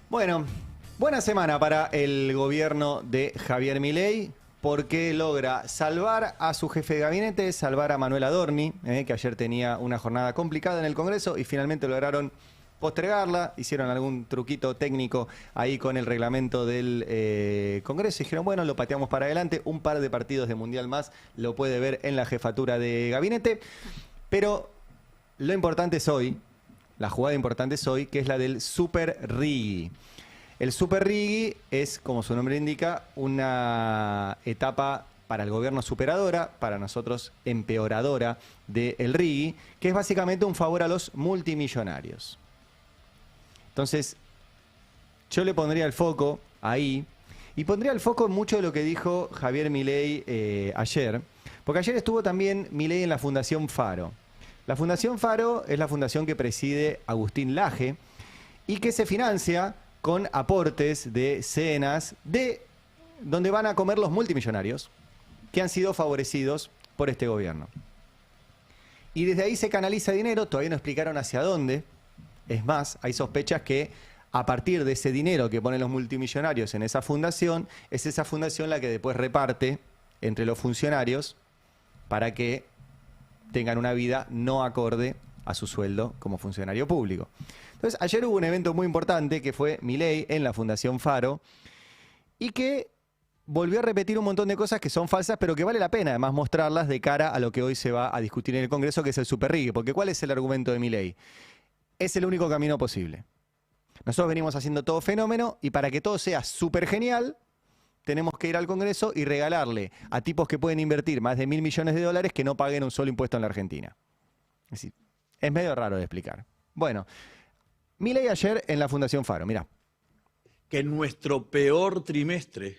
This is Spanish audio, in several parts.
Bueno, buena semana para el gobierno de Javier Milei, porque logra salvar a su jefe de gabinete, salvar a Manuel Adorni, que ayer tenía una jornada complicada en el Congreso y finalmente lograron postergarla, hicieron algún truquito técnico ahí con el reglamento del Congreso y dijeron, bueno, lo pateamos para adelante, un par de partidos de Mundial más lo puede ver en la jefatura de gabinete, pero lo importante es hoy, la jugada importante es hoy, que es la del Super Riggi. El Super Riggi es, como su nombre indica, una etapa para el gobierno superadora, para nosotros empeoradora del Riggi, que es básicamente un favor a los multimillonarios. Entonces, yo le pondría el foco ahí, y pondría el foco en mucho de lo que dijo Javier Milei ayer, porque ayer estuvo también Milei en la Fundación Faro. La Fundación Faro es la fundación que preside Agustín Laje y que se financia con aportes de cenas de donde van a comer los multimillonarios que han sido favorecidos por este gobierno. Y desde ahí se canaliza dinero, todavía no explicaron hacia dónde. Es más, hay sospechas que a partir de ese dinero que ponen los multimillonarios en esa fundación, es esa fundación la que después reparte entre los funcionarios para que tengan una vida no acorde a su sueldo como funcionario público. Entonces, ayer hubo un evento muy importante que fue Milei en la Fundación Faro y que volvió a repetir un montón de cosas que son falsas, pero que vale la pena además mostrarlas de cara a lo que hoy se va a discutir en el Congreso, que es el Super Riggi. Porque ¿cuál es el argumento de Milei? Es el único camino posible. Nosotros venimos haciendo todo fenómeno y para que todo sea súper genial, tenemos que ir al Congreso y regalarle a tipos que pueden invertir más de $1.000 millones que no paguen un solo impuesto en la Argentina. Es decir, es medio raro de explicar. Bueno, Milei ayer en la Fundación Faro, mirá. Que nuestro peor trimestre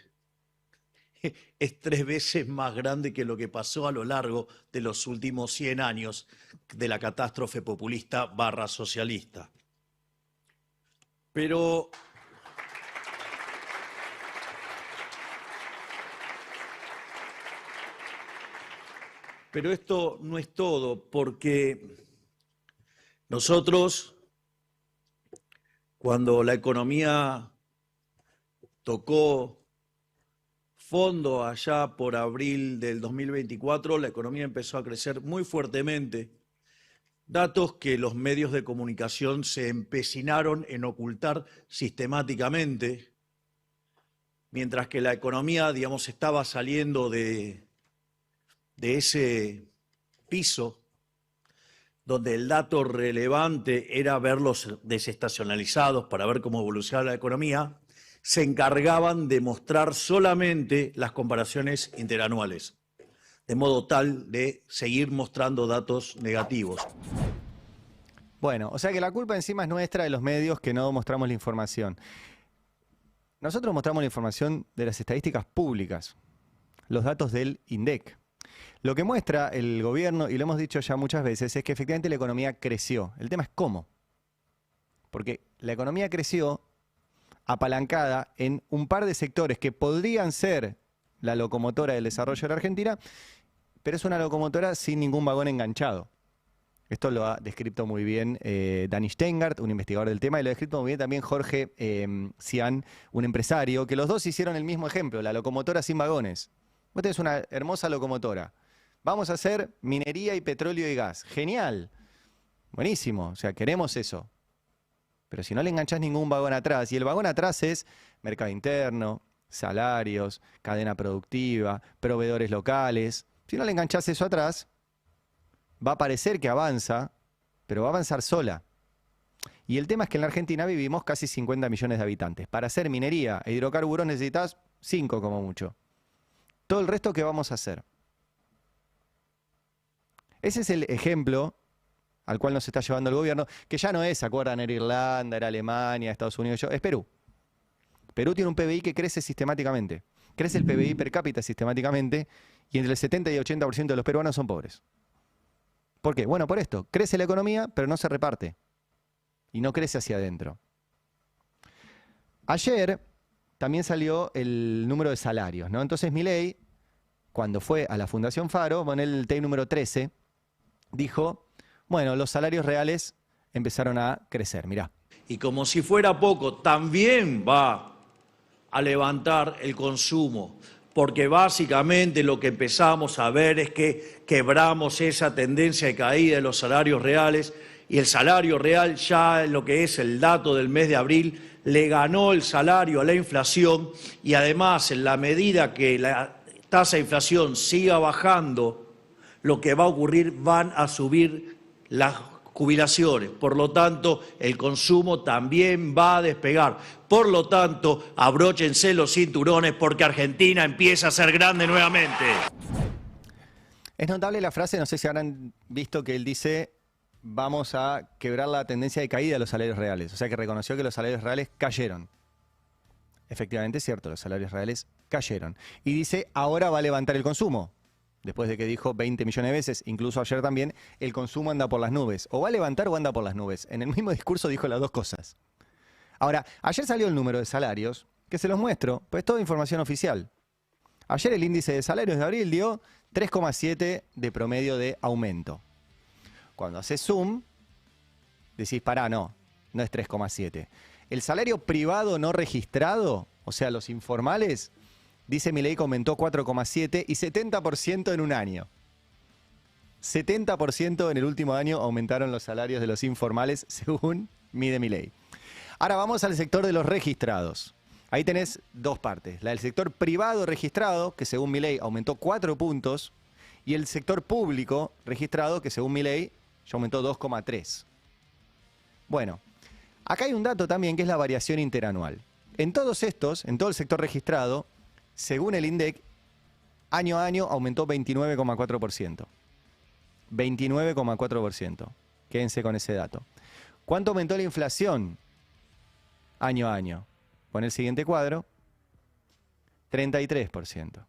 es 3 veces más grande que lo que pasó a lo largo de los últimos 100 años de la catástrofe populista / socialista. Pero esto no es todo, porque nosotros, cuando la economía tocó fondo allá por abril del 2024, la economía empezó a crecer muy fuertemente. Datos que los medios de comunicación se empecinaron en ocultar sistemáticamente, mientras que la economía, digamos, estaba saliendo de ese piso donde el dato relevante era verlos desestacionalizados para ver cómo evolucionaba la economía, se encargaban de mostrar solamente las comparaciones interanuales, de modo tal de seguir mostrando datos negativos. Bueno, o sea que la culpa encima es nuestra de los medios que no mostramos la información. Nosotros mostramos la información de las estadísticas públicas, los datos del INDEC. Lo que muestra el gobierno, y lo hemos dicho ya muchas veces, es que efectivamente la economía creció. El tema es cómo. Porque la economía creció apalancada en un par de sectores que podrían ser la locomotora del desarrollo de la Argentina, pero es una locomotora sin ningún vagón enganchado. Esto lo ha descrito muy bien Dani Steingart, un investigador del tema, y lo ha descrito muy bien también Jorge Cian, un empresario, que los dos hicieron el mismo ejemplo, la locomotora sin vagones. Vos tenés una hermosa locomotora. Vamos a hacer minería y petróleo y gas. Genial. Buenísimo. O sea, queremos eso. Pero si no le enganchás ningún vagón atrás, y el vagón atrás es mercado interno, salarios, cadena productiva, proveedores locales. Si no le enganchás eso atrás, va a parecer que avanza, pero va a avanzar sola. Y el tema es que en la Argentina vivimos casi 50 millones de habitantes. Para hacer minería e hidrocarburos necesitas 5 como mucho. Todo el resto, ¿qué vamos a hacer? Ese es el ejemplo al cual nos está llevando el gobierno, que ya no es, ¿se acuerdan? Era Irlanda, era Alemania, Estados Unidos, es Perú. Perú tiene un PBI que crece sistemáticamente. Crece el PBI per cápita sistemáticamente y entre el 70 y el 80% de los peruanos son pobres. ¿Por qué? Bueno, por esto. Crece la economía, pero no se reparte. Y no crece hacia adentro. Ayer también salió el número de salarios, ¿no? Entonces Milei, cuando fue a la Fundación Faro, con el TEI número 13, dijo, bueno, los salarios reales empezaron a crecer, mirá. Y como si fuera poco, también va a levantar el consumo, porque básicamente lo que empezamos a ver es que quebramos esa tendencia de caída de los salarios reales, y el salario real, ya en lo que es el dato del mes de abril, le ganó el salario a la inflación, y además en la medida que la tasa de inflación siga bajando, lo que va a ocurrir, van a subir las jubilaciones. Por lo tanto, el consumo también va a despegar. Por lo tanto, abróchense los cinturones porque Argentina empieza a ser grande nuevamente. Es notable la frase, no sé si habrán visto que él dice: vamos a quebrar la tendencia de caída de los salarios reales. O sea que reconoció que los salarios reales cayeron. Efectivamente es cierto, los salarios reales cayeron. Y dice: ahora va a levantar el consumo. Después de que dijo 20 millones de veces, incluso ayer también, el consumo anda por las nubes. O va a levantar o anda por las nubes. En el mismo discurso dijo las dos cosas. Ahora, ayer salió el número de salarios, que se los muestro, pues es toda información oficial. Ayer el índice de salarios de abril dio 3,7 de promedio de aumento. Cuando haces zoom, decís: pará, no es 3,7. El salario privado no registrado, o sea, los informales, dice Milei que aumentó 4,7 y 70% en un año. 70% en el último año aumentaron los salarios de los informales, según mide Milei. Ahora vamos al sector de los registrados. Ahí tenés dos partes. La del sector privado registrado, que según Milei aumentó 4 puntos, y el sector público registrado, que según Milei ya aumentó 2,3. Bueno, acá hay un dato también que es la variación interanual. En todos estos, en todo el sector registrado, según el INDEC, año a año aumentó 29,4%. 29,4%. Quédense con ese dato. ¿Cuánto aumentó la inflación año a año? Pon el siguiente cuadro. 33%.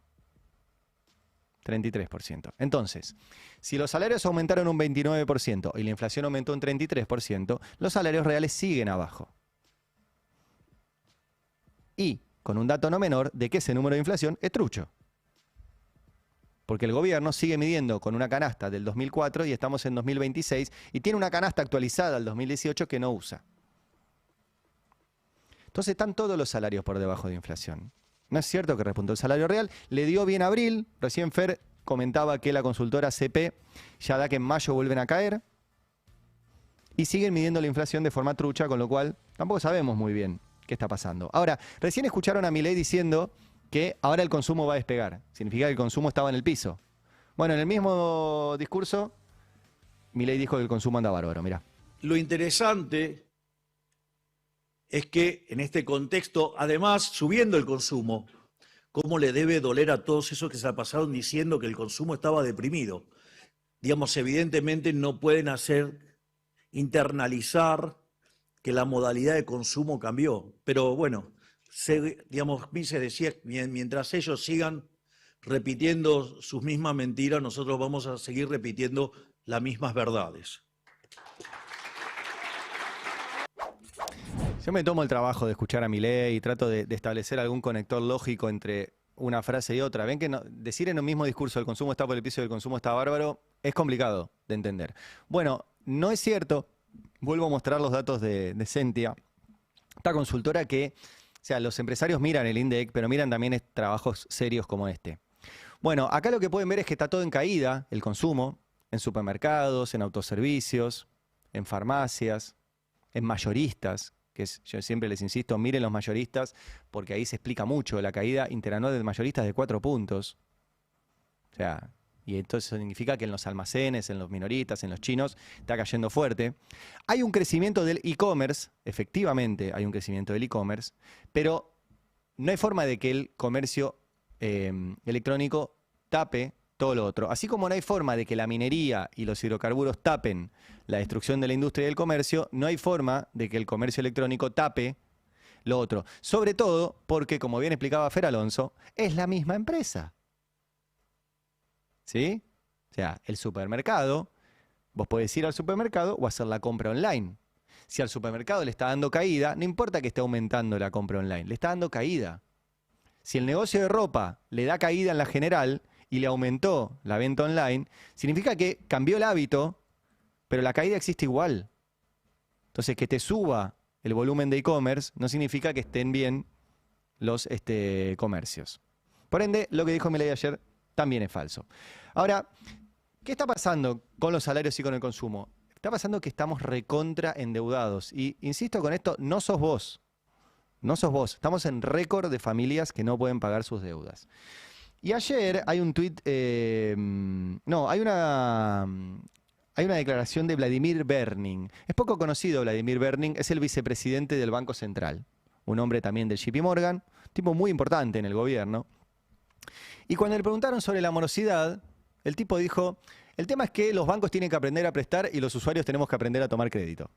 33%. Entonces, si los salarios aumentaron un 29% y la inflación aumentó un 33%, los salarios reales siguen abajo. Y con un dato no menor de que ese número de inflación es trucho. Porque el gobierno sigue midiendo con una canasta del 2004 y estamos en 2026 y tiene una canasta actualizada al 2018 que no usa. Entonces están todos los salarios por debajo de inflación. No es cierto que repuntó el salario real, le dio bien abril, recién Fer comentaba que la consultora CP ya da que en mayo vuelven a caer y siguen midiendo la inflación de forma trucha, con lo cual tampoco sabemos muy bien qué está pasando. Ahora, recién escucharon a Milei diciendo que ahora el consumo va a despegar. Significa que el consumo estaba en el piso. Bueno, en el mismo discurso, Milei dijo que el consumo anda bárbaro, mirá. Lo interesante es que en este contexto, además, subiendo el consumo, ¿cómo le debe doler a todos esos que se la pasaron diciendo que el consumo estaba deprimido? Digamos, evidentemente no pueden internalizar que la modalidad de consumo cambió. Pero bueno, digamos, Mises decía, mientras ellos sigan repitiendo sus mismas mentiras, nosotros vamos a seguir repitiendo las mismas verdades. Yo me tomo el trabajo de escuchar a Milei y trato de establecer algún conector lógico entre una frase y otra. Ven que decir en el mismo discurso el consumo está por el piso y el consumo está bárbaro es complicado de entender. Bueno, no es cierto. Vuelvo a mostrar los datos de Sentia, esta consultora que, o sea, los empresarios miran el INDEC, pero miran también trabajos serios como este. Bueno, acá lo que pueden ver es que está todo en caída, el consumo, en supermercados, en autoservicios, en farmacias, en mayoristas, yo siempre les insisto, miren los mayoristas, porque ahí se explica mucho la caída interanual de mayoristas de 4 puntos. O sea, y entonces eso significa que en los almacenes, en los minoristas, en los chinos, está cayendo fuerte. Hay un crecimiento del e-commerce, efectivamente hay un crecimiento del e-commerce, pero no hay forma de que el comercio electrónico tape todo lo otro. Así como no hay forma de que la minería y los hidrocarburos tapen la destrucción de la industria y del comercio, no hay forma de que el comercio electrónico tape lo otro. Sobre todo porque, como bien explicaba Fer Alonso, es la misma empresa. ¿Sí? O sea, el supermercado, vos podés ir al supermercado o hacer la compra online. Si al supermercado le está dando caída, no importa que esté aumentando la compra online, le está dando caída. Si el negocio de ropa le da caída en la general y le aumentó la venta online, significa que cambió el hábito, pero la caída existe igual. Entonces, que te suba el volumen de e-commerce, no significa que estén bien los comercios. Por ende, lo que dijo Milei ayer también es falso. Ahora, ¿qué está pasando con los salarios y con el consumo? Está pasando que estamos recontra endeudados. Y insisto con esto, no sos vos. No sos vos. Estamos en récord de familias que no pueden pagar sus deudas. Y ayer hay un tuit, hay una declaración de Vladimir Berning. Es poco conocido Vladimir Berning, es el vicepresidente del Banco Central. Un hombre también del JP Morgan, tipo muy importante en el gobierno. Y cuando le preguntaron sobre la morosidad, el tipo dijo, el tema es que los bancos tienen que aprender a prestar y los usuarios tenemos que aprender a tomar crédito.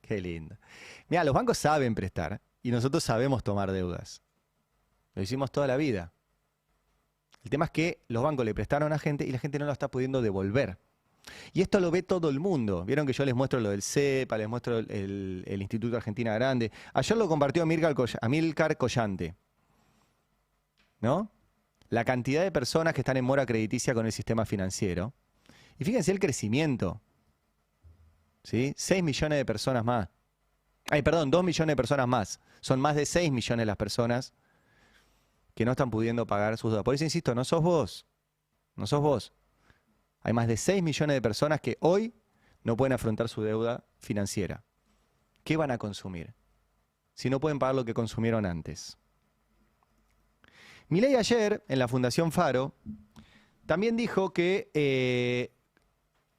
Qué lindo. Mira, los bancos saben prestar y nosotros sabemos tomar deudas. Lo hicimos toda la vida. El tema es que los bancos le prestaron a gente y la gente no lo está pudiendo devolver. Y esto lo ve todo el mundo. Vieron que yo les muestro lo del CEPA, les muestro el Instituto Argentina Grande. Ayer lo compartió Amílcar Collante. ¿No? La cantidad de personas que están en mora crediticia con el sistema financiero. Y fíjense el crecimiento. ¿Sí? 6 millones de personas más. 2 millones de personas más. Son más de 6 millones las personas que no están pudiendo pagar sus deudas. Por eso insisto, no sos vos. No sos vos. Hay más de 6 millones de personas que hoy no pueden afrontar su deuda financiera. ¿Qué van a consumir? Si no pueden pagar lo que consumieron antes. Milei ayer, en la Fundación Faro, también dijo que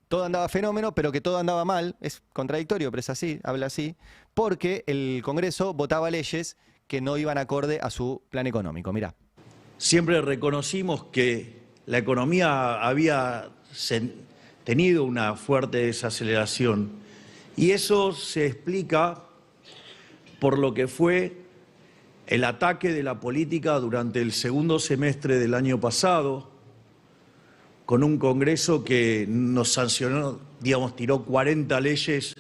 todo andaba fenómeno, pero que todo andaba mal. Es contradictorio, pero es así, habla así, porque el Congreso votaba leyes que no iban acorde a su plan económico. Mirá. Siempre reconocimos que la economía había tenido una fuerte desaceleración y eso se explica por lo que fue el ataque de la política durante el segundo semestre del año pasado, con un Congreso que nos sancionó, tiró 40 leyes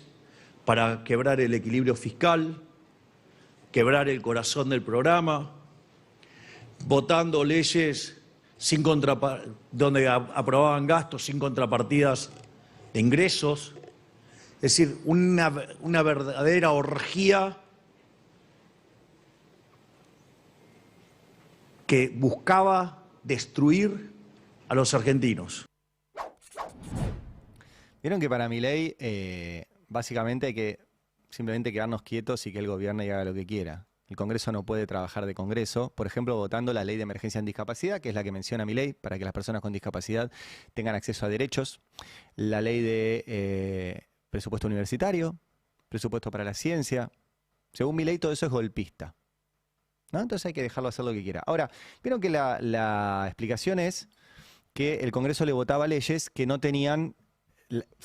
para quebrar el equilibrio fiscal, quebrar el corazón del programa, votando leyes donde aprobaban gastos sin contrapartidas de ingresos. Es decir, una verdadera orgía que buscaba destruir a los argentinos. Vieron que para Milei básicamente hay que simplemente quedarnos quietos y que el gobierno haga lo que quiera. El Congreso no puede trabajar de Congreso, por ejemplo, votando la ley de emergencia en discapacidad, que es la que menciona Milei, para que las personas con discapacidad tengan acceso a derechos, la ley de presupuesto universitario, presupuesto para la ciencia. Según Milei, todo eso es golpista, ¿no? Entonces hay que dejarlo hacer lo que quiera. Ahora, vieron que la explicación es que el Congreso le votaba leyes que no tenían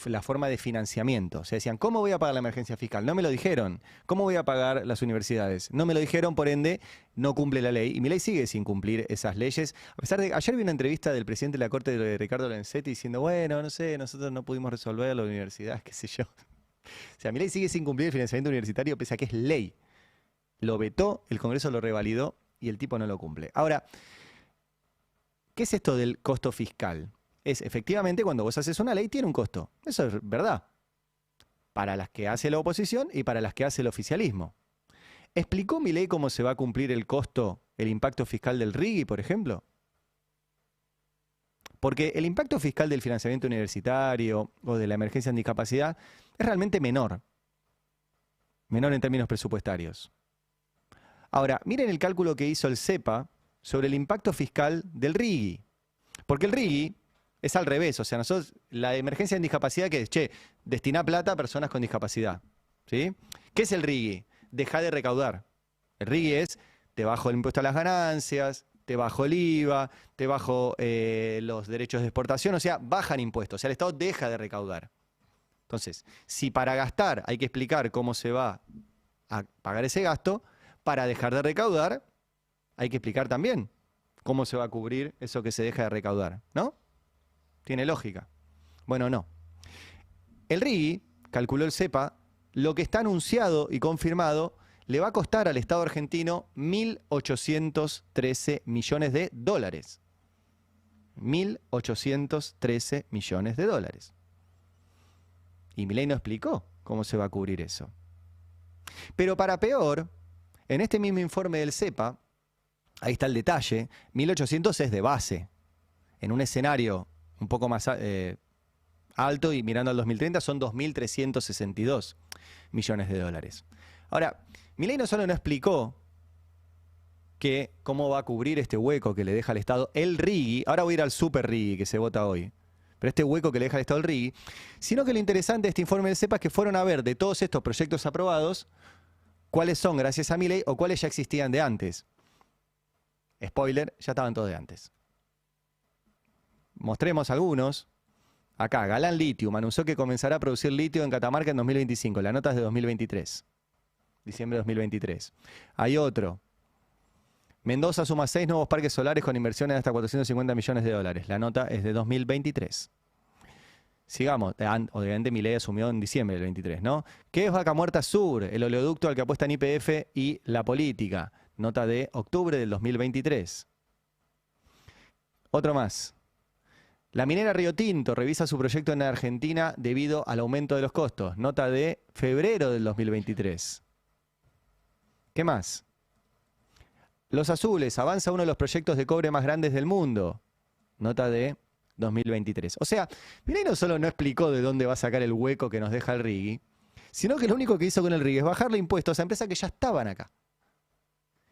la forma de financiamiento. O sea, decían, ¿cómo voy a pagar la emergencia fiscal? No me lo dijeron. ¿Cómo voy a pagar las universidades? No me lo dijeron, por ende, no cumple la ley. Y Milei sigue sin cumplir esas leyes. A pesar de que ayer vi una entrevista del presidente de la Corte, de Ricardo Lorenzetti, diciendo, bueno, no sé, nosotros no pudimos resolver la universidad, qué sé yo. O sea, Milei sigue sin cumplir el financiamiento universitario, pese a que es ley. Lo vetó, el Congreso lo revalidó y el tipo no lo cumple. Ahora, ¿qué es esto del costo fiscal? Es efectivamente cuando vos haces una ley tiene un costo. Eso es verdad. Para las que hace la oposición y para las que hace el oficialismo. ¿Explicó Milei cómo se va a cumplir el costo, el impacto fiscal del RIGI, por ejemplo? Porque el impacto fiscal del financiamiento universitario o de la emergencia en discapacidad es realmente menor. Menor en términos presupuestarios. Ahora, miren el cálculo que hizo el CEPA sobre el impacto fiscal del RIGI. Porque el RIGI es al revés, o sea, nosotros, la emergencia en discapacidad que es, destiná plata a personas con discapacidad. ¿Sí? ¿Qué es el RIGI? Deja de recaudar. El RIGI es, te bajo el impuesto a las ganancias, te bajo el IVA, te bajo los derechos de exportación, o sea, bajan impuestos, o sea, el Estado deja de recaudar. Entonces, si para gastar hay que explicar cómo se va a pagar ese gasto, para dejar de recaudar hay que explicar también cómo se va a cubrir eso que se deja de recaudar, ¿no? Tiene lógica. Bueno, no. El RIGI, calculó el CEPA, lo que está anunciado y confirmado le va a costar al Estado argentino 1.813 millones de dólares. 1.813 millones de dólares. Y Milei no explicó cómo se va a cubrir eso. Pero para peor, en este mismo informe del CEPA, ahí está el detalle, 1.800 es de base. En un escenario un poco más alto y mirando al 2030 son 2.362 millones de dólares. Ahora, Milei no solo no explicó cómo va a cubrir este hueco que le deja al Estado el RIGI, ahora voy a ir al super RIGI que se vota hoy, pero este hueco que le deja al Estado el RIGI, sino que lo interesante de este informe del CEPA es que fueron a ver de todos estos proyectos aprobados, cuáles son gracias a Milei o cuáles ya existían de antes. Spoiler, ya estaban todos de antes. Mostremos algunos. Acá, Galán Lithium anunció que comenzará a producir litio en Catamarca en 2025. La nota es de 2023. Diciembre de 2023. Hay otro. Mendoza suma 6 nuevos parques solares con inversiones de hasta 450 millones de dólares. La nota es de 2023. Sigamos. Obviamente Milei asumió en diciembre del 23, ¿no? ¿Qué es Vaca Muerta Sur? El oleoducto al que apuestan YPF y la política. Nota de octubre del 2023. Otro más. La minera Río Tinto revisa su proyecto en Argentina debido al aumento de los costos. Nota de febrero del 2023. ¿Qué más? Los Azules, avanza uno de los proyectos de cobre más grandes del mundo. Nota de 2023. O sea, Milei no solo no explicó de dónde va a sacar el hueco que nos deja el RIGI, sino que lo único que hizo con el RIGI es bajarle impuestos a empresas que ya estaban acá.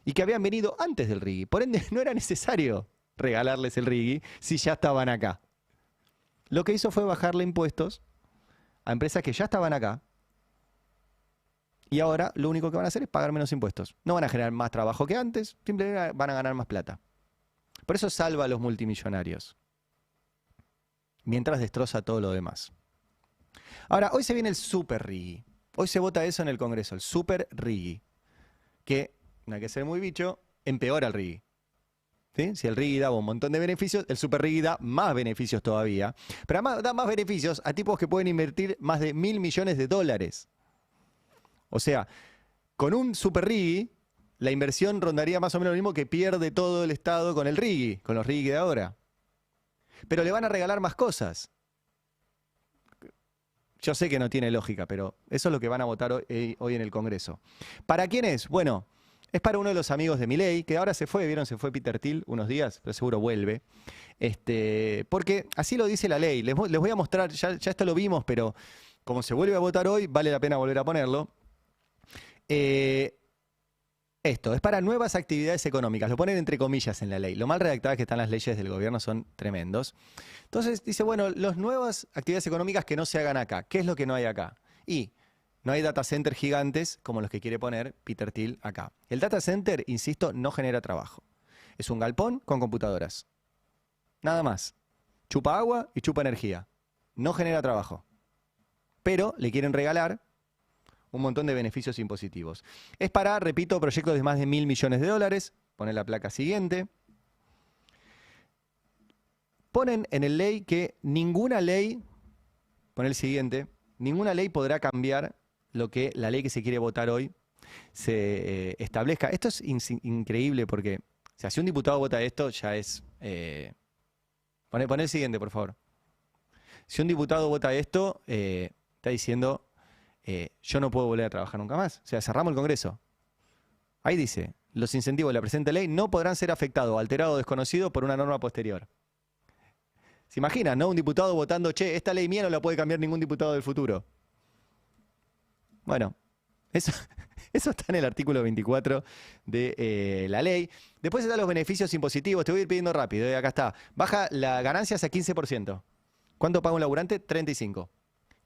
Y que habían venido antes del RIGI. Por ende, no era necesario regalarles el RIGI si ya estaban acá. Lo que hizo fue bajarle impuestos a empresas que ya estaban acá. Y ahora lo único que van a hacer es pagar menos impuestos. No van a generar más trabajo que antes, simplemente van a ganar más plata. Por eso salva a los multimillonarios. Mientras destroza todo lo demás. Ahora, hoy se viene el Super RIGI. Hoy se vota eso en el Congreso, el Super RIGI. Que, no hay que ser muy bicho, empeora el RIGI. ¿Sí? Si el RIGI daba un montón de beneficios, el Super RIGI da más beneficios todavía. Pero además da más beneficios a tipos que pueden invertir más de 1.000 millones de dólares. O sea, con un Super RIGI, la inversión rondaría más o menos lo mismo que pierde todo el Estado con el RIGI, con los RIGI de ahora. Pero le van a regalar más cosas. Yo sé que no tiene lógica, pero eso es lo que van a votar hoy en el Congreso. ¿Para quién es? Bueno, es para uno de los amigos de Milei, que ahora se fue, ¿vieron? Se fue Peter Thiel unos días, pero seguro vuelve. Porque así lo dice la ley. Les voy a mostrar, ya esto lo vimos, pero como se vuelve a votar hoy, vale la pena volver a ponerlo. Esto es para nuevas actividades económicas, lo ponen entre comillas en la ley. Lo mal redactadas que están las leyes del gobierno son tremendos. Entonces dice, bueno, las nuevas actividades económicas que no se hagan acá. ¿Qué es lo que no hay acá? Y no hay data centers gigantes como los que quiere poner Peter Thiel acá. El data center, insisto, no genera trabajo. Es un galpón con computadoras. Nada más. Chupa agua y chupa energía. No genera trabajo. Pero le quieren regalar un montón de beneficios impositivos. Es para, repito, proyectos de más de 1.000 millones de dólares. Ponen la placa siguiente. Ponen en el ley que ninguna ley, ponen el siguiente, ninguna ley podrá cambiar lo que la ley que se quiere votar hoy se establezca. Esto es increíble porque, o sea, si un diputado vota esto, ya es... Poné el siguiente, por favor. Si un diputado vota esto, está diciendo... yo no puedo volver a trabajar nunca más. O sea, cerramos el Congreso. Ahí dice, los incentivos de la presente ley no podrán ser afectados, alterados o desconocidos por una norma posterior. ¿Se imaginan, no? Un diputado votando, che, esta ley mía no la puede cambiar ningún diputado del futuro. Bueno, eso está en el artículo 24 de la ley. Después están los beneficios impositivos. Te voy a ir pidiendo rápido. Acá está. Baja las ganancias a 15%. ¿Cuánto paga un laburante? 35%.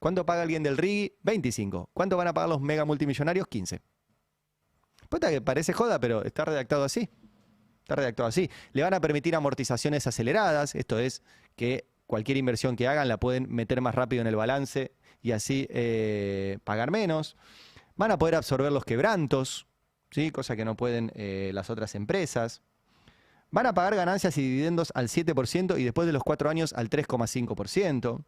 ¿Cuánto paga alguien del RIGI? 25. ¿Cuánto van a pagar los mega multimillonarios? 15. Puta que parece joda, pero está redactado así. Está redactado así. Le van a permitir amortizaciones aceleradas. Esto es que cualquier inversión que hagan la pueden meter más rápido en el balance y así pagar menos. Van a poder absorber los quebrantos, ¿sí? Cosa que no pueden las otras empresas. Van a pagar ganancias y dividendos al 7% y después de los 4 años al 3,5%.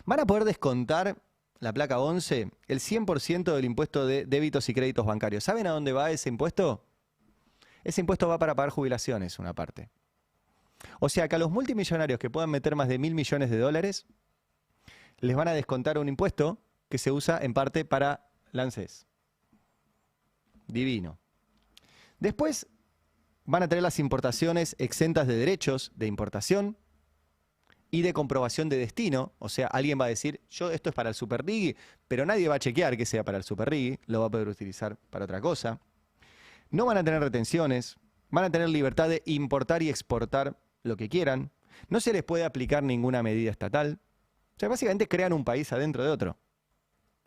Van a poder descontar, la placa 11, el 100% del impuesto de débitos y créditos bancarios. ¿Saben a dónde va ese impuesto? Ese impuesto va para pagar jubilaciones, una parte. O sea que a los multimillonarios que puedan meter más de 1.000 millones de dólares, les van a descontar un impuesto que se usa en parte para la ANSES. Divino. Después van a tener las importaciones exentas de derechos de importación y de comprobación de destino. O sea, alguien va a decir, yo esto es para el Super Riggy, pero nadie va a chequear que sea para el Super Riggy, lo va a poder utilizar para otra cosa. No van a tener retenciones, van a tener libertad de importar y exportar lo que quieran. No se les puede aplicar ninguna medida estatal. O sea, básicamente crean un país adentro de otro.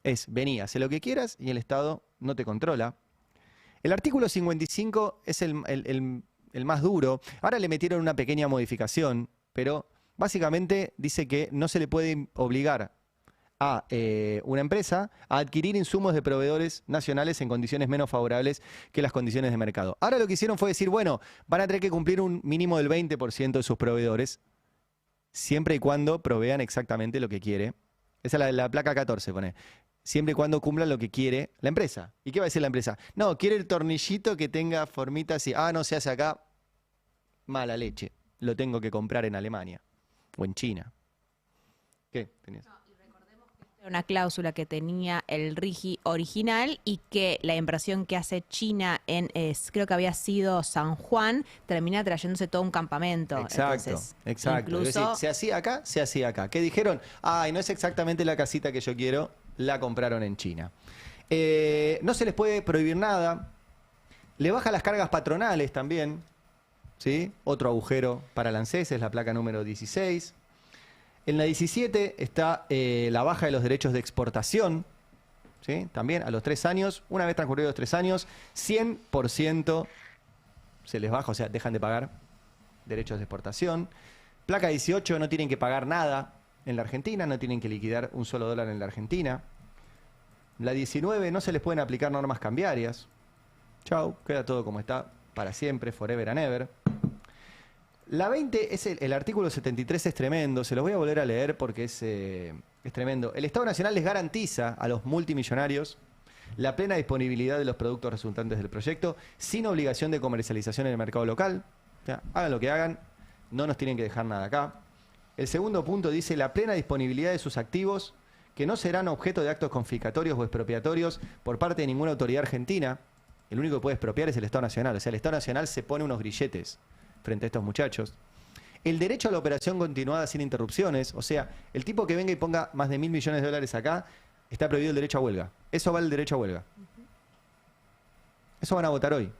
Es, vení, haz lo que quieras y el Estado no te controla. El artículo 55 es el más duro. Ahora le metieron una pequeña modificación, pero básicamente dice que no se le puede obligar a una empresa a adquirir insumos de proveedores nacionales en condiciones menos favorables que las condiciones de mercado. Ahora lo que hicieron fue decir, bueno, van a tener que cumplir un mínimo del 20% de sus proveedores, siempre y cuando provean exactamente lo que quiere. Esa es la placa 14, pone. Siempre y cuando cumplan lo que quiere la empresa. ¿Y qué va a decir la empresa? No, quiere el tornillito que tenga formita así. Ah, no se hace acá. Mala leche. Lo tengo que comprar en Alemania o en China. ¿Qué tenías? Una cláusula que tenía el RIGI original y que la inversión que hace China en, creo que había sido San Juan, termina trayéndose todo un campamento. Exacto, Entonces, exacto. Incluso... Es decir, se hacía acá, se hacía acá. ¿Qué dijeron? Ay, no es exactamente la casita que yo quiero, la compraron en China. No se les puede prohibir nada. Le baja las cargas patronales también. ¿Sí? Otro agujero para la ANSES, es la placa número 16. En la 17 está la baja de los derechos de exportación, ¿sí? También a los 3 años, una vez transcurridos los 3 años, 100% se les baja, o sea, dejan de pagar derechos de exportación. Placa 18, no tienen que pagar nada en la Argentina, no tienen que liquidar un solo dólar en la Argentina. La 19, no se les pueden aplicar normas cambiarias. Chau, queda todo como está, para siempre, forever and ever. La 20, es el artículo 73 es tremendo, se los voy a volver a leer porque es tremendo. El Estado Nacional les garantiza a los multimillonarios la plena disponibilidad de los productos resultantes del proyecto sin obligación de comercialización en el mercado local. O sea, hagan lo que hagan, no nos tienen que dejar nada acá. El segundo punto dice la plena disponibilidad de sus activos que no serán objeto de actos confiscatorios o expropiatorios por parte de ninguna autoridad argentina. El único que puede expropiar es el Estado Nacional. O sea, el Estado Nacional se pone unos grilletes frente a estos muchachos. El derecho a la operación continuada sin interrupciones, o sea, el tipo que venga y ponga más de $1.000 millones acá, está prohibido el derecho a huelga. Eso vale el derecho a huelga. Eso van a votar hoy.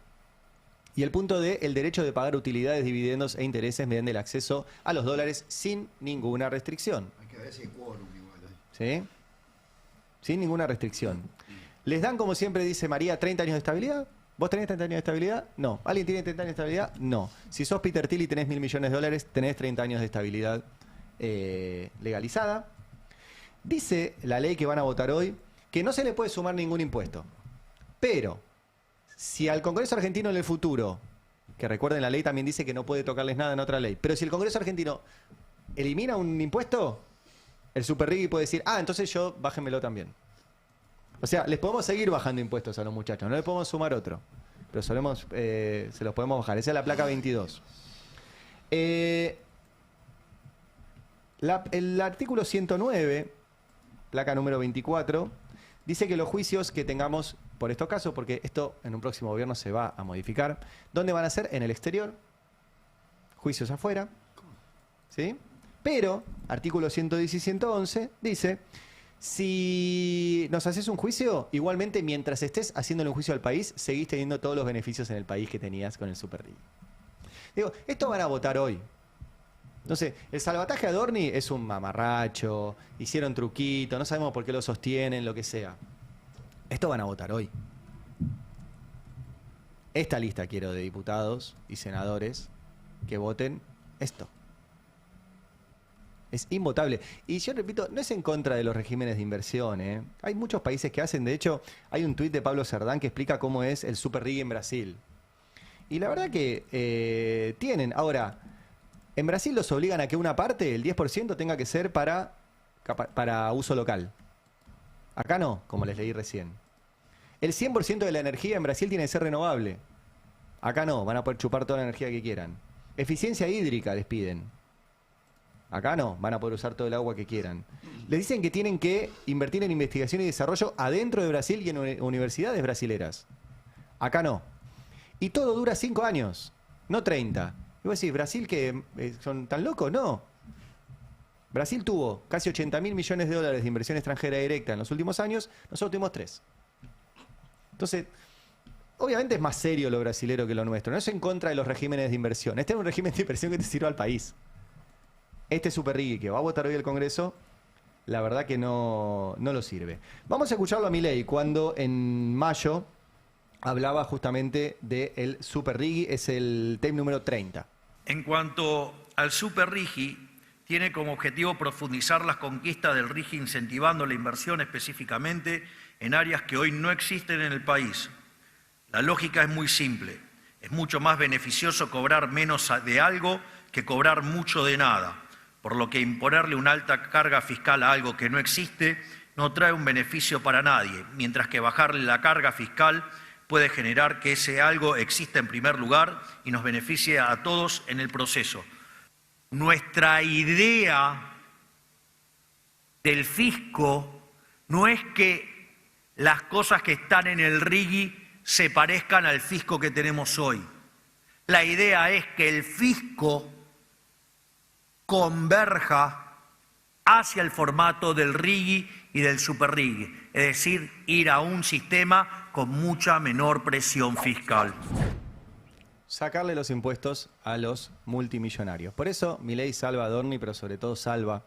Y el punto D, el derecho de pagar utilidades, dividendos e intereses mediante el acceso a los dólares sin ninguna restricción. Hay que ver ese quórum igual. ¿Sí? Sin ninguna restricción. Les dan, como siempre dice María, 30 años de estabilidad. ¿Vos tenés 30 años de estabilidad? No. ¿Alguien tiene 30 años de estabilidad? No. Si sos Peter Thiel y tenés $1.000 millones, tenés 30 años de estabilidad legalizada. Dice la ley que van a votar hoy que no se le puede sumar ningún impuesto. Pero, si al Congreso argentino en el futuro, que recuerden la ley también dice que no puede tocarles nada en otra ley, pero si el Congreso argentino elimina un impuesto, el Super Riggy puede decir, ah, entonces yo bájenmelo también. O sea, les podemos seguir bajando impuestos a los muchachos, no les podemos sumar otro, pero se los podemos bajar. Esa es la placa 22. El artículo 109, placa número 24, dice que los juicios que tengamos por estos casos, porque esto en un próximo gobierno se va a modificar, ¿dónde van a ser? En el exterior, juicios afuera, ¿sí? Pero, artículo 110 y 111, dice... Si nos haces un juicio, igualmente mientras estés haciéndole un juicio al país, seguís teniendo todos los beneficios en el país que tenías con el Super Riggy. Digo, esto van a votar hoy. No sé, el salvataje Adorni es un mamarracho, hicieron truquito, no sabemos por qué lo sostienen, lo que sea. Esto van a votar hoy. Esta lista quiero de diputados y senadores que voten esto. Es invotable. Y yo repito, no es en contra de los regímenes de inversión, ¿eh? Hay muchos países que hacen, de hecho, hay un tuit de Pablo Cerdán que explica cómo es el Super Riggy en Brasil. Y la verdad que tienen. Ahora, en Brasil los obligan a que una parte, el 10%, tenga que ser para uso local. Acá no, como les leí recién. El 100% de la energía en Brasil tiene que ser renovable. Acá no, van a poder chupar toda la energía que quieran. Eficiencia hídrica les piden. Acá no, van a poder usar todo el agua que quieran. Les dicen que tienen que invertir en investigación y desarrollo adentro de Brasil y en universidades brasileras. Acá no. Y todo dura 5 años, no 30. Y vos decís, ¿Brasil que son tan locos? No. Brasil tuvo casi 80.000 millones de dólares de inversión extranjera directa en los últimos años, nosotros tuvimos 3. Entonces, obviamente es más serio lo brasilero que lo nuestro. No es en contra de los regímenes de inversión. Este es un régimen de inversión que te sirva al país. Este Super Riggi que va a votar hoy el Congreso, la verdad que no lo sirve. Vamos a escucharlo a Milei cuando en mayo hablaba justamente del Super Riggi, es el tape número 30. En cuanto al Super Riggi, tiene como objetivo profundizar las conquistas del Riggi incentivando la inversión específicamente en áreas que hoy no existen en el país. La lógica es muy simple. Es mucho más beneficioso cobrar menos de algo que cobrar mucho de nada, por lo que imponerle una alta carga fiscal a algo que no existe no trae un beneficio para nadie, mientras que bajarle la carga fiscal puede generar que ese algo exista en primer lugar y nos beneficie a todos en el proceso. Nuestra idea del fisco no es que las cosas que están en el Riggi se parezcan al fisco que tenemos hoy. La idea es que el fisco converja hacia el formato del Riggi y del Super Riggi, es decir, ir a un sistema con mucha menor presión fiscal. Sacarle los impuestos a los multimillonarios. Por eso Milei salva a Adorni, pero sobre todo salva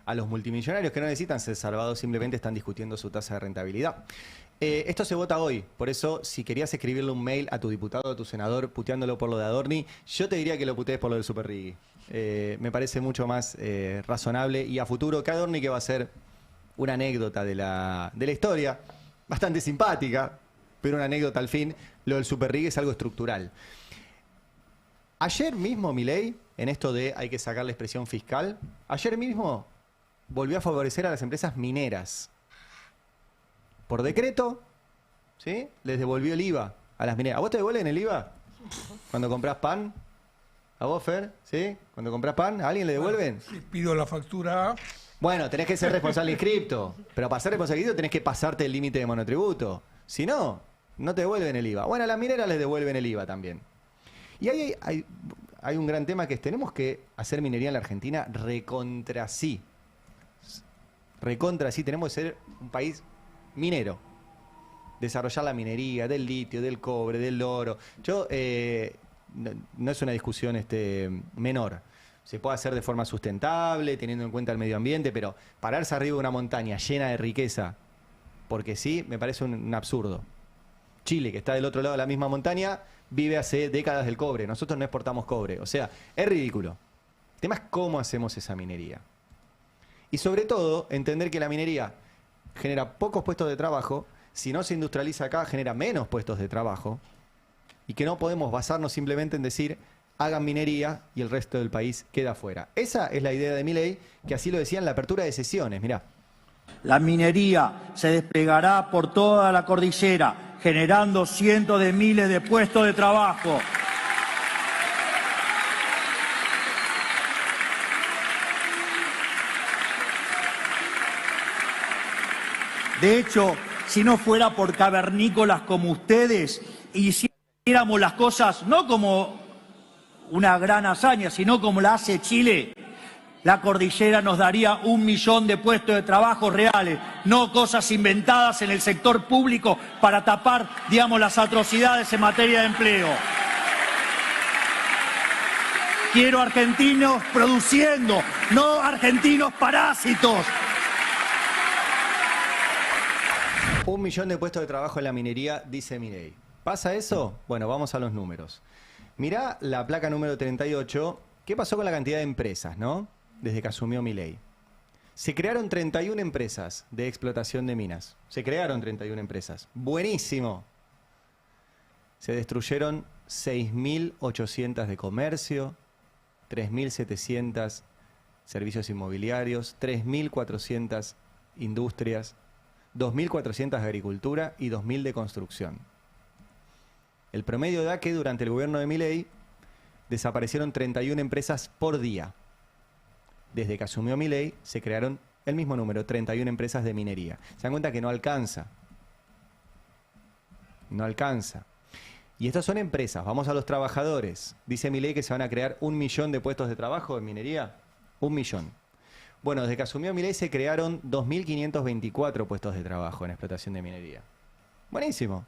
a los multimillonarios que no necesitan ser salvados, simplemente están discutiendo su tasa de rentabilidad. Esto se vota hoy, por eso si querías escribirle un mail a tu diputado, a tu senador, puteándolo por lo de Adorni, yo te diría que lo putees por lo del Super Riggi. Me parece mucho más razonable y a futuro que Adorni, que va a ser una anécdota de la historia, bastante simpática, pero una anécdota al fin. Lo del Super Riggi es algo estructural. Ayer mismo Milei, en esto de hay que sacarle expresión fiscal, ayer mismo volvió a favorecer a las empresas mineras. Por decreto, ¿sí? Les devolvió el IVA a las mineras. ¿A vos te devuelven el IVA cuando compras pan? ¿A vos, Fer? ¿Sí? Cuando compras pan, ¿a alguien le devuelven? Si pido la factura. Bueno, tenés que ser responsable inscripto. Pero para ser responsable inscripto tenés que pasarte el límite de monotributo. Si no, no te devuelven el IVA. Bueno, a las mineras les devuelven el IVA también. Y ahí hay un gran tema que es, tenemos que hacer minería en la Argentina recontra sí. Recontra sí, tenemos que ser un país minero. Desarrollar la minería del litio, del cobre, del oro. No es una discusión menor. Se puede hacer de forma sustentable, teniendo en cuenta el medio ambiente, pero pararse arriba de una montaña llena de riqueza, porque sí, me parece un absurdo. Chile, que está del otro lado de la misma montaña, vive hace décadas del cobre. Nosotros no exportamos cobre. O sea, es ridículo. El tema es cómo hacemos esa minería. Y sobre todo, entender que la minería genera pocos puestos de trabajo. Si no se industrializa acá, genera menos puestos de trabajo. Y que no podemos basarnos simplemente en decir, hagan minería y el resto del país queda afuera. Esa es la idea de Milei, que así lo decía en la apertura de sesiones. Mirá. La minería se desplegará por toda la cordillera, generando cientos de miles de puestos de trabajo. De hecho, si no fuera por cavernícolas como ustedes, hiciéramos las cosas no como una gran hazaña, sino como la hace Chile, la cordillera nos daría 1 millón de puestos de trabajo reales, no cosas inventadas en el sector público para tapar, digamos, las atrocidades en materia de empleo. Quiero argentinos produciendo, no argentinos parásitos. 1 millón de puestos de trabajo en la minería, dice Milei. ¿Pasa eso? Bueno, vamos a los números. Mirá la placa número 38. ¿Qué pasó con la cantidad de empresas, no? Desde que asumió Milei. Se crearon 31 empresas de explotación de minas. Se crearon 31 empresas. Buenísimo. Se destruyeron 6.800 de comercio, 3.700 servicios inmobiliarios, 3.400 industrias, 2.400 de agricultura y 2.000 de construcción. El promedio da que durante el gobierno de Milei desaparecieron 31 empresas por día. desde que asumió Milei, se crearon el mismo número, 31 empresas de minería. Se dan cuenta que no alcanza. No alcanza. Y estas son empresas. Vamos a los trabajadores. Dice Milei que se van a crear 1 millón de puestos de trabajo en minería. 1 millón. Bueno, desde que asumió Milei se crearon 2.524 puestos de trabajo en explotación de minería. Buenísimo.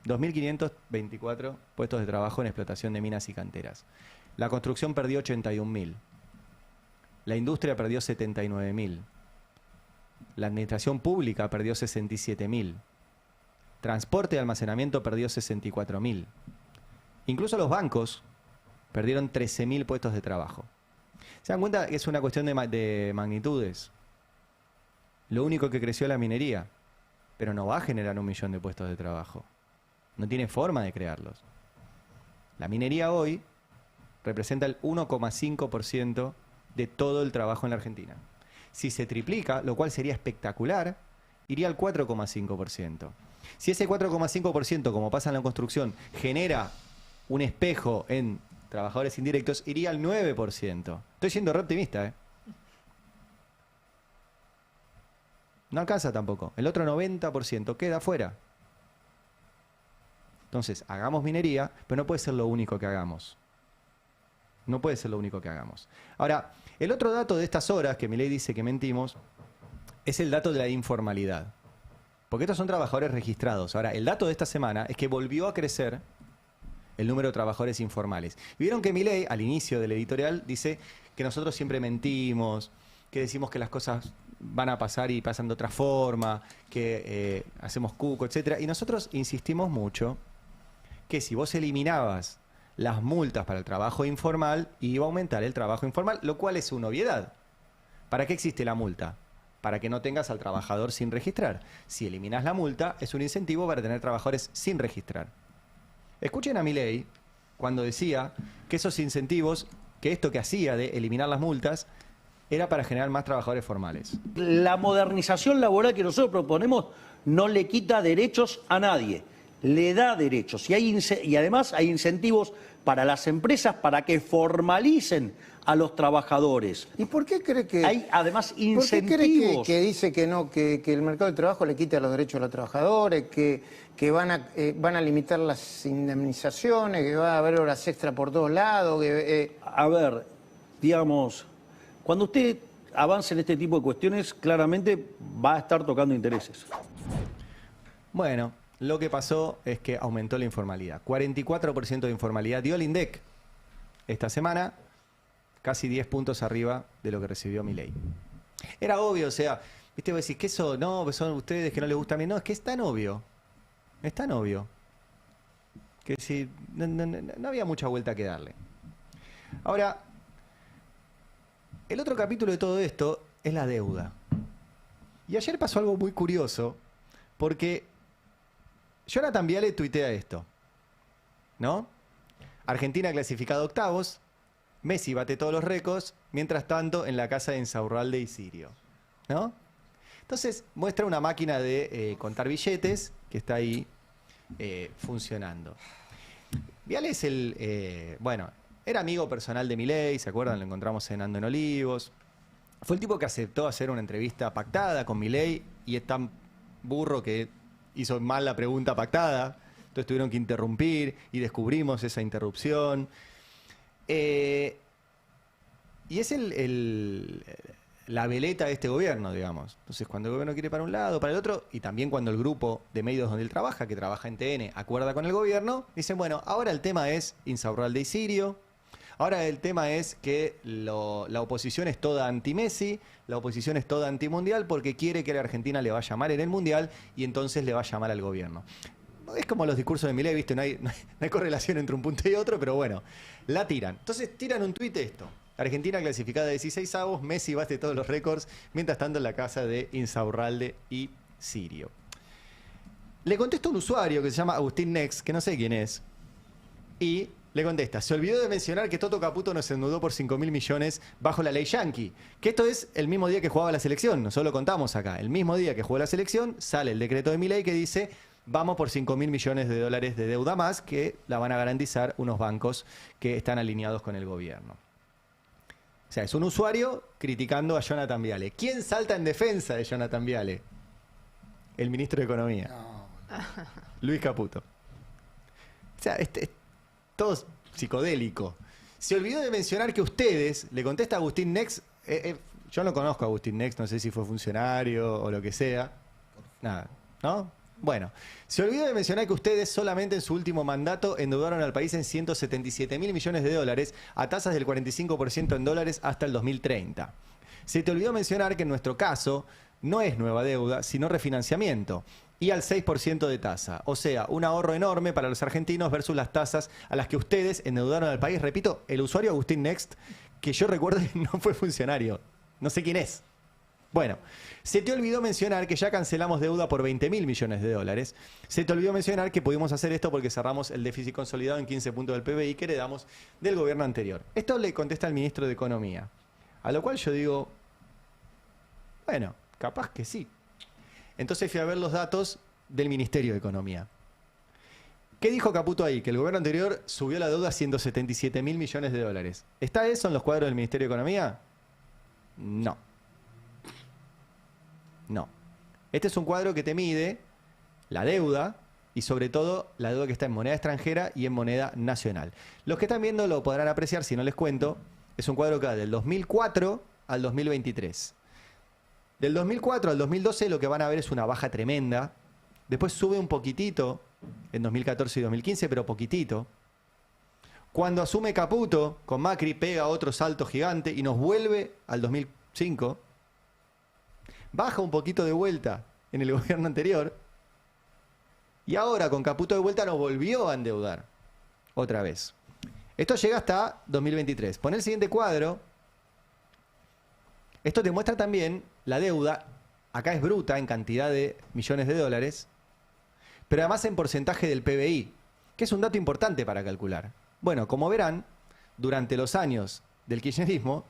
2.524 puestos de trabajo en explotación de minas y canteras. La construcción perdió 81.000. La industria perdió 79.000. La administración pública perdió 67.000. Transporte y almacenamiento perdió 64.000. Incluso los bancos perdieron 13.000 puestos de trabajo. ¿Se dan cuenta que es una cuestión de magnitudes? Lo único que creció es la minería, pero no va a generar 1 millón de puestos de trabajo. No tiene forma de crearlos. La minería hoy representa el 1,5% de todo el trabajo en la Argentina. Si se triplica, lo cual sería espectacular, iría al 4,5%. Si ese 4,5%, como pasa en la construcción, genera un espejo en trabajadores indirectos, iría al 9%. Estoy siendo re optimista, ¿eh? No alcanza tampoco. El otro 90% queda afuera. Entonces, hagamos minería, pero no puede ser lo único que hagamos. No puede ser lo único que hagamos. Ahora, el otro dato de estas horas, que Milei dice que mentimos, es el dato de la informalidad. Porque estos son trabajadores registrados. Ahora, el dato de esta semana es que volvió a crecer el número de trabajadores informales. Vieron que Milei, al inicio del editorial, dice que nosotros siempre mentimos, que decimos que las cosas van a pasar y pasan de otra forma, que hacemos cuco, etc. Y nosotros insistimos mucho que si vos eliminabas las multas para el trabajo informal, iba a aumentar el trabajo informal, lo cual es una obviedad. ¿Para qué existe la multa? Para que no tengas al trabajador sin registrar. Si eliminas la multa, es un incentivo para tener trabajadores sin registrar. Escuchen a Milei cuando decía que esos incentivos, que esto que hacía de eliminar las multas, era para generar más trabajadores formales. La modernización laboral que nosotros proponemos no le quita derechos a nadie, le da derechos. Y además hay incentivos para las empresas para que formalicen a los trabajadores. ¿Y por qué cree que hay además incentivos? ¿Por qué cree que dice que no, que el mercado del trabajo le quita los derechos a los trabajadores, que van a limitar las indemnizaciones, que va a haber horas extra por todos lados? A ver, digamos, cuando usted avance en este tipo de cuestiones, claramente va a estar tocando intereses. Bueno, lo que pasó es que aumentó la informalidad. 44% de informalidad dio el INDEC esta semana, casi 10 puntos arriba de lo que recibió Milei. Era obvio, o sea, viste, vos decís que eso no, son ustedes que no les gusta a mí. No, es que es tan obvio. Es tan obvio. Que si no había mucha vuelta que darle. Ahora, el otro capítulo de todo esto es la deuda. Y ayer pasó algo muy curioso, porque Jonathan Viale tuitea esto, ¿no? Argentina clasificada a octavos, Messi bate todos los récords, mientras tanto en la casa de Insaurralde y Sirio, ¿no? Entonces muestra una máquina de contar billetes que está ahí funcionando. Viale es bueno, era amigo personal de Milei, ¿se acuerdan? Lo encontramos cenando en Olivos. Fue el tipo que aceptó hacer una entrevista pactada con Milei y es tan burro que hizo mal la pregunta pactada. Entonces tuvieron que interrumpir y descubrimos esa interrupción. Y es la veleta de este gobierno, digamos. Entonces, cuando el gobierno quiere para un lado, para el otro, y también cuando el grupo de medios donde él trabaja, que trabaja en TN, acuerda con el gobierno, dicen, bueno, ahora el tema es Insaurralde y Sirio, ahora el tema es que la oposición es toda anti-Messi, la oposición es toda anti-mundial porque quiere que la Argentina le vaya mal en el mundial y entonces le vaya mal al gobierno. Es como los discursos de Milei, ¿viste? No hay correlación entre un punto y otro, pero bueno, la tiran. Entonces tiran un tuit de esto. Argentina clasificada 16avos, Messi bate todos los récords, mientras tanto en la casa de Insaurralde y Sirio. Le contesta un usuario que se llama Agustín Nex, que no sé quién es, y le contesta, se olvidó de mencionar que Toto Caputo nos endeudó por 5.000 millones bajo la ley Yankee, que esto es el mismo día que jugaba la selección, nosotros lo contamos acá, el mismo día que jugó la selección sale el decreto de Milei que dice vamos por 5.000 millones de dólares de deuda más que la van a garantizar unos bancos que están alineados con el gobierno. O sea, es un usuario criticando a Jonathan Viale. ¿Quién salta en defensa de Jonathan Viale? El ministro de Economía. Luis Caputo. O sea, es todo psicodélico. Se olvidó de mencionar que ustedes, le contesta a Agustín Nex, yo no conozco a Agustín Nex, no sé si fue funcionario o lo que sea. Nada, ¿no? Bueno, se olvidó de mencionar que ustedes solamente en su último mandato endeudaron al país en 177.000 millones de dólares a tasas del 45% en dólares hasta el 2030. Se te olvidó mencionar que en nuestro caso no es nueva deuda, sino refinanciamiento. Y al 6% de tasa. O sea, un ahorro enorme para los argentinos versus las tasas a las que ustedes endeudaron al país. Repito, el usuario Agustín Next, que yo recuerdo que no fue funcionario. No sé quién es. Bueno, se te olvidó mencionar que ya cancelamos deuda por 20.000 millones de dólares. Se te olvidó mencionar que pudimos hacer esto porque cerramos el déficit consolidado en 15 puntos del PBI que heredamos del gobierno anterior. Esto le contesta el ministro de Economía. A lo cual yo digo, bueno, capaz que sí. Entonces fui a ver los datos del Ministerio de Economía. ¿Qué dijo Caputo ahí? Que el gobierno anterior subió la deuda a 177.000 millones de dólares. ¿Está eso en los cuadros del Ministerio de Economía? No. No. Este es un cuadro que te mide la deuda y sobre todo la deuda que está en moneda extranjera y en moneda nacional. Los que están viendo lo podrán apreciar, si no les cuento. Es un cuadro que va del 2004 al 2023. Del 2004 al 2012 lo que van a ver es una baja tremenda. Después sube un poquitito en 2014 y 2015, pero poquitito. Cuando asume Caputo, con Macri pega otro salto gigante y nos vuelve al 2005. Baja un poquito de vuelta en el gobierno anterior. Y ahora con Caputo de vuelta nos volvió a endeudar. Otra vez. Esto llega hasta 2023. Pon el siguiente cuadro. Esto te muestra también la deuda. Acá es bruta en cantidad de millones de dólares. Pero además en porcentaje del PBI. Que es un dato importante para calcular. Bueno, como verán, durante los años del kirchnerismo,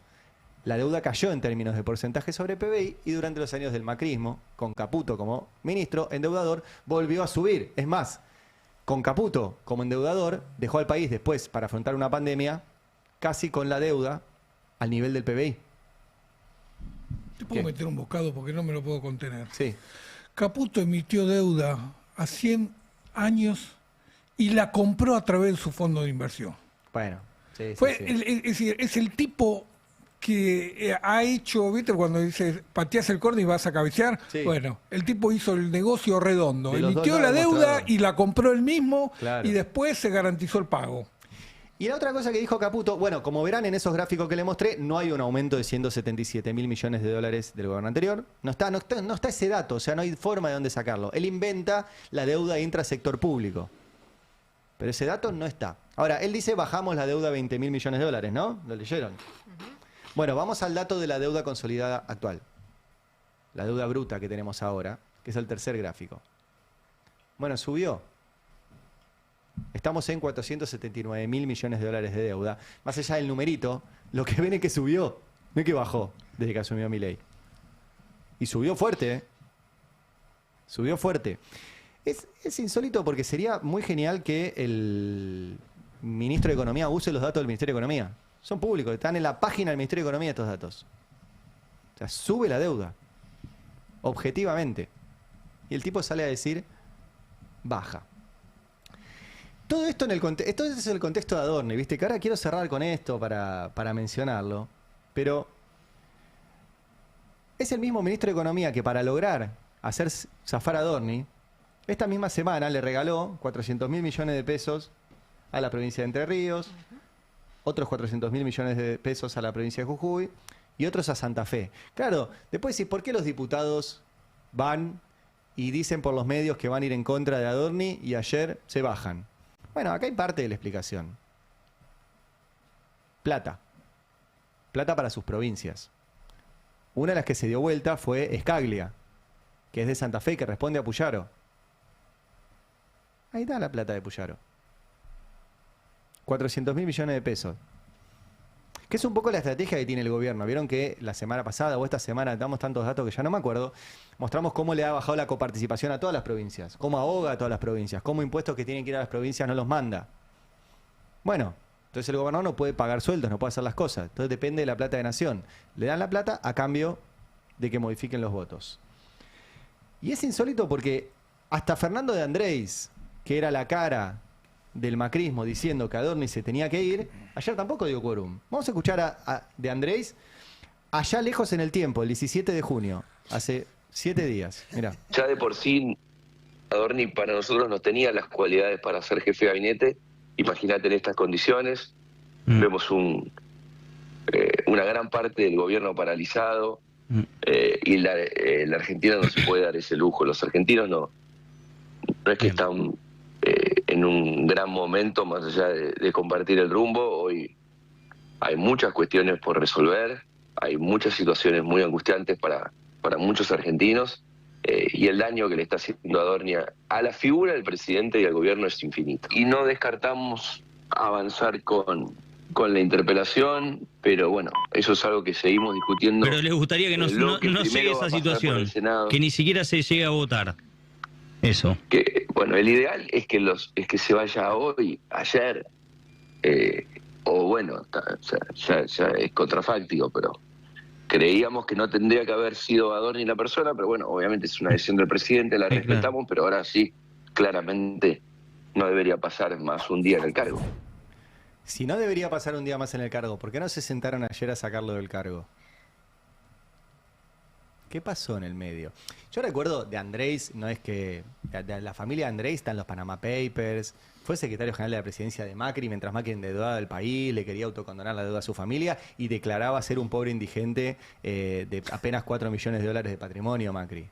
la deuda cayó en términos de porcentaje sobre PBI y durante los años del macrismo, con Caputo como ministro endeudador, volvió a subir. Es más, con Caputo como endeudador, dejó al país después para afrontar una pandemia casi con la deuda al nivel del PBI. Te puedo meter un bocado porque no me lo puedo contener. Sí. Caputo emitió deuda a 100 años y la compró a través de su fondo de inversión. Bueno, sí, Fue sí. es decir, es el tipo que ha hecho, ¿viste? Cuando dices, pateás el córner y vas a cabecear. Sí. Bueno, el tipo hizo el negocio redondo. De los Emitió dos la lados del deuda mostrador. y la compró él mismo Claro. y después se garantizó el pago. Y la otra cosa que dijo Caputo, bueno, como verán en esos gráficos que le mostré, no hay un aumento de 177.000 millones de dólares del gobierno anterior. No está ese dato, o sea, no hay forma de dónde sacarlo. Él inventa la deuda intrasector público. Pero ese dato no está. Ahora, él dice bajamos la deuda a 20.000 millones de dólares, ¿no? ¿Lo leyeron? Bueno, vamos al dato de la deuda consolidada actual. La deuda bruta que tenemos ahora, que es el tercer gráfico. Bueno, subió. Estamos en 479.000 millones de dólares de deuda. Más allá del numerito, lo que ven es que subió, no es que bajó desde que asumió Milei. Y subió fuerte, ¿eh? Subió fuerte. Es insólito porque sería muy genial que el ministro de Economía use los datos del Ministerio de Economía. Son públicos, están en la página del Ministerio de Economía estos datos. O sea, sube la deuda. Objetivamente. Y el tipo sale a decir, baja. Todo esto en el esto es el contexto de Adorni, ¿viste? Que ahora quiero cerrar con esto para mencionarlo. Pero es el mismo ministro de Economía que para lograr hacer zafar a Adorni, esta misma semana le regaló 400.000 millones de pesos a la provincia de Entre Ríos, otros 400.000 millones de pesos a la provincia de Jujuy y otros a Santa Fe. Claro, después decís, ¿por qué los diputados van y dicen por los medios que van a ir en contra de Adorni y ayer se bajan? Bueno, acá hay parte de la explicación. Plata. Plata para sus provincias. Una de las que se dio vuelta fue Escaglia, que es de Santa Fe y que responde a Puyaro. Ahí está la plata de Puyaro. 400.000 millones de pesos. Que es un poco la estrategia que tiene el gobierno. Vieron que la semana pasada o esta semana damos tantos datos que ya no me acuerdo. Mostramos cómo le ha bajado la coparticipación a todas las provincias. Cómo ahoga a todas las provincias. Cómo impuestos que tienen que ir a las provincias no los manda. Bueno, Entonces el gobernador no puede pagar sueldos, no puede hacer las cosas. Entonces depende de la plata de Nación. Le dan la plata a cambio de que modifiquen los votos. Y es insólito porque hasta Fernando de Andrés, que era la cara del macrismo diciendo que Adorni se tenía que ir, ayer tampoco dio quórum. Vamos a escuchar a de Andrés allá lejos en el tiempo, el 17 de junio, hace 7 días. Mirá. Ya de por sí, Adorni para nosotros no tenía las cualidades para ser jefe de gabinete. Imagínate en estas condiciones. Vemos una gran parte del gobierno paralizado. Y la Argentina no se puede dar ese lujo. Los argentinos no es que están en un gran momento más allá de compartir el rumbo. Hoy hay muchas cuestiones por resolver, hay muchas situaciones muy angustiantes para muchos argentinos, y el daño que le está haciendo Adorni a la figura del presidente y al gobierno es infinito. Y no descartamos avanzar con la interpelación, pero bueno, eso es algo que seguimos discutiendo. Pero les gustaría que no llegue esa situación, que ni siquiera se llegue a votar. Eso. Bueno, el ideal es que se vaya hoy, ayer, o bueno, ya es contrafáctico, pero creíamos que no tendría que haber sido Adorni la persona, pero bueno, obviamente es una decisión del presidente, la respetamos, pero ahora sí, claramente no debería pasar más un día en el cargo. Si no debería pasar un día más en el cargo, ¿por qué no se sentaron ayer a sacarlo del cargo? ¿Qué pasó en el medio? Yo recuerdo de Andrés, no es que... De la familia de Andrés están los Panama Papers, fue secretario general de la presidencia de Macri, mientras Macri endeudaba el país, le quería autocondonar la deuda a su familia y declaraba ser un pobre indigente de apenas $4 millones de patrimonio, Macri.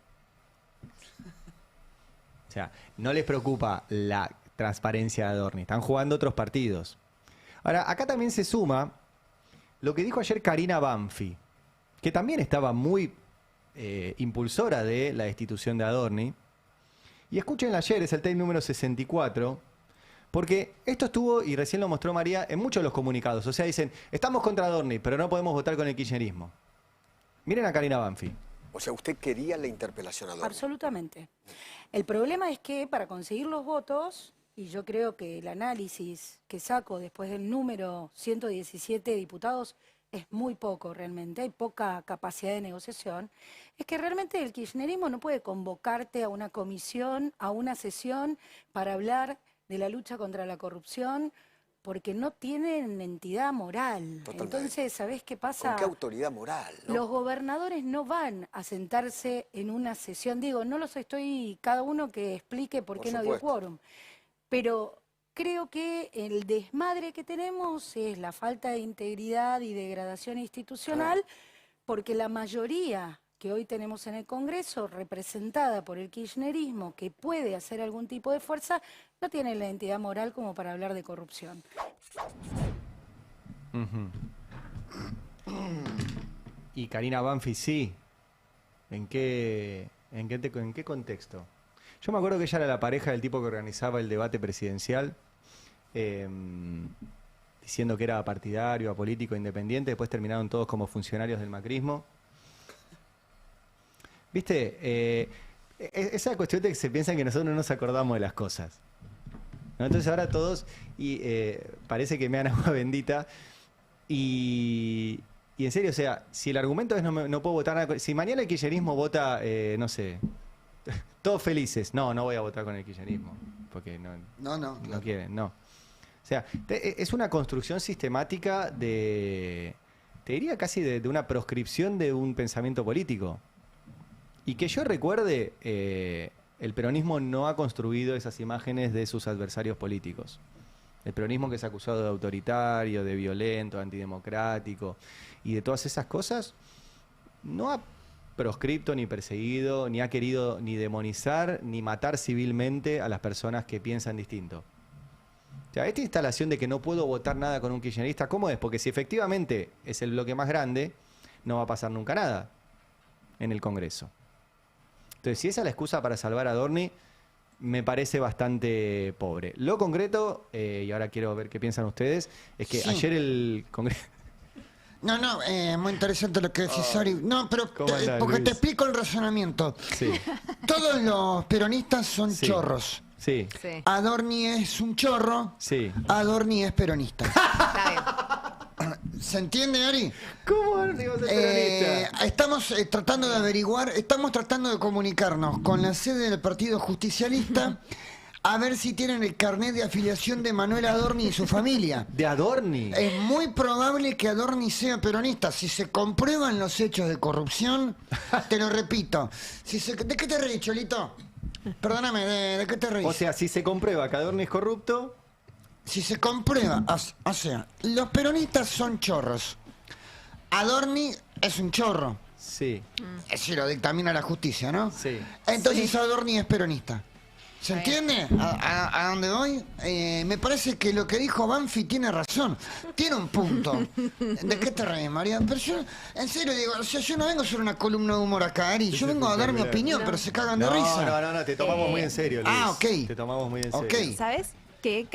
O sea, no les preocupa la transparencia de Adorni, están jugando otros partidos. Ahora, acá también se suma lo que dijo ayer Karina Banfi, que también estaba muy impulsora de la destitución de Adorni. Y escúchenla ayer, es el tape número 64, porque esto estuvo, y recién lo mostró María, en muchos de los comunicados. O sea, dicen, estamos contra Adorni, pero no podemos votar con el kirchnerismo. Miren a Karina Banfi. O sea, ¿usted quería la interpelación a Adorni? Absolutamente. El problema es que para conseguir los votos, y yo creo que el análisis que saco después del número 117 diputados es muy poco realmente, hay poca capacidad de negociación, es que realmente el kirchnerismo no puede convocarte a una comisión, a una sesión para hablar de la lucha contra la corrupción, porque no tienen entidad moral. Totalmente. Entonces, ¿sabés qué pasa? ¿Con qué autoridad moral, no? Los gobernadores no van a sentarse en una sesión, digo, no los estoy, cada uno que explique por qué no dio quórum, pero creo que el desmadre que tenemos es la falta de integridad y degradación institucional, porque la mayoría que hoy tenemos en el Congreso, representada por el kirchnerismo, que puede hacer algún tipo de fuerza, no tiene la entidad moral como para hablar de corrupción. Y Karina Banfi, sí. ¿En qué contexto? Yo me acuerdo que ella era la pareja del tipo que organizaba el debate presidencial, diciendo que era partidario, apolítico, independiente. Después terminaron todos como funcionarios del macrismo. ¿Viste? Esa cuestión de que se piensan que nosotros no nos acordamos de las cosas, ¿no? Entonces ahora todos, parece que me dan agua bendita. Y en serio, o sea, si el argumento es no puedo votar nada, si mañana el kirchnerismo vota, no sé, todos felices, no voy a votar con el kirchnerismo, porque no quieren, no. O sea, es una construcción sistemática te diría casi de una proscripción de un pensamiento político. Y que yo recuerde, el peronismo no ha construido esas imágenes de sus adversarios políticos. El peronismo que es acusado de autoritario, de violento, antidemocrático y de todas esas cosas, no ha proscripto ni perseguido, ni ha querido ni demonizar, ni matar civilmente a las personas que piensan distinto. O sea, esta instalación de que no puedo votar nada con un kirchnerista, ¿cómo es? Porque si efectivamente es el bloque más grande, no va a pasar nunca nada en el Congreso. Entonces, si esa es la excusa para salvar a Adorni, me parece bastante pobre. Lo concreto, y ahora quiero ver qué piensan ustedes, es que ayer el Congreso... No, muy interesante lo que decís, Sari. No, pero porque Luis? te explico el razonamiento. Sí. Todos los peronistas son chorros. Sí. Sí. Adorni es un chorro. Sí. Adorni es peronista. radio. ¿Se entiende, Ari? ¿Cómo Adorni va a ser peronista? Estamos tratando de averiguar, estamos tratando de comunicarnos con la sede del Partido Justicialista a ver si tienen el carnet de afiliación de Manuel Adorni y su familia. ¿De Adorni? Es muy probable que Adorni sea peronista. Si se comprueban los hechos de corrupción, te lo repito. ¿De qué te reís, Cholito? Perdóname, ¿de qué te reís? O sea, si se comprueba que Adorni es corrupto... Si se comprueba, o sea, los peronistas son chorros. Adorni es un chorro. Sí. Sí, lo dictamina la justicia, ¿no? Sí. Entonces Adorni es peronista. ¿Se entiende a dónde voy? Me parece que lo que dijo Banfi tiene razón. Tiene un punto. ¿De qué te reís, María? Pero yo, en serio digo, o sea, yo no vengo a hacer una columna de humor acá, Ari. Yo vengo a dar mi opinión, pero se cagan de risa. No, te tomamos muy en serio, Luis. Ah, ok. Te tomamos muy en serio. Ok. ¿Sabes qué?